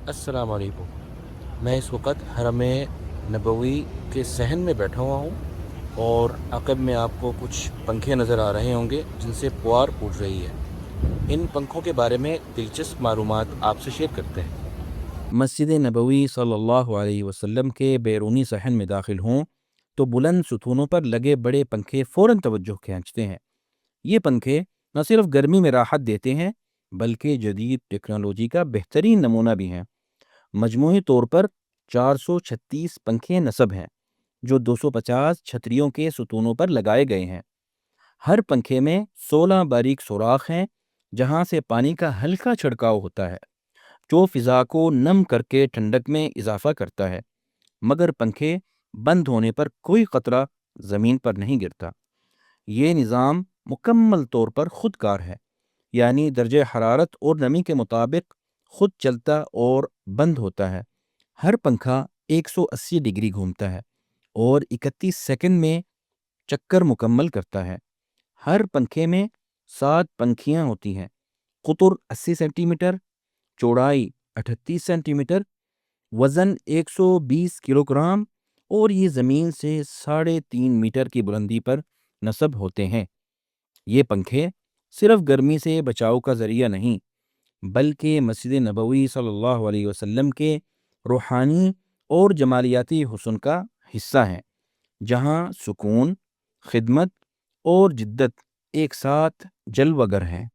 अस्सलाम वालेकुम। मैं इस वक्त हरम नबवी के सहन में बैठा हुआ हूँ और अक़ब में आपको कुछ पंखे नज़र आ रहे होंगे जिनसे पुआर फूट रही है। इन पंखों के बारे में दिलचस्प मालूमात आपसे शेयर करते हैं। मस्जिद नबवी सल्लल्लाहु अलैहि वसल्लम के बैरूनी सहन में दाखिल हों तो बुलंद सुतूनों पर लगे बड़े पंखे फ़ौरन तवज्जो खींचते हैं। ये पंखे न सिर्फ गर्मी में राहत देते हैं बल्कि जदीद टेक्नोलॉजी का बेहतरीन नमूना भी हैं। मजमूई तौर पर 436 पंखे नस्ब हैं जो 250 छतरियों के सुतूनों पर लगाए गए हैं। हर पंखे में 16 बारीक सुराख हैं जहां से पानी का हल्का छिड़काव होता है जो फिजा को नम करके ठंडक में इजाफा करता है। मगर पंखे बंद होने पर कोई कतरा जमीन पर नहीं गिरता। ये निज़ाम मुकम्मल तौर पर खुदकार है, यानी दर्जे हरारत और नमी के मुताबिक खुद चलता और बंद होता है। हर पंखा 180 डिग्री घूमता है और 31 सेकंड में चक्कर मुकम्मल करता है। हर पंखे में 7 पंखियां होती हैं। कुतुर 80 सेंटीमीटर, चौड़ाई 38 सेंटीमीटर, वज़न 120 किलोग्राम और ये ज़मीन से 3.5 मीटर की बुलंदी पर नस्ब होते हैं। ये पंखे सिर्फ गर्मी से बचाव का ज़रिया नहीं बल्कि मस्जिद नबवी सल्लल्लाहु अलैहि वसल्लम के रूहानी और जमालियाती हुस्न का हिस्सा हैं, जहाँ सुकून, खिदमत और जिद्दत एक साथ जलवगर हैं।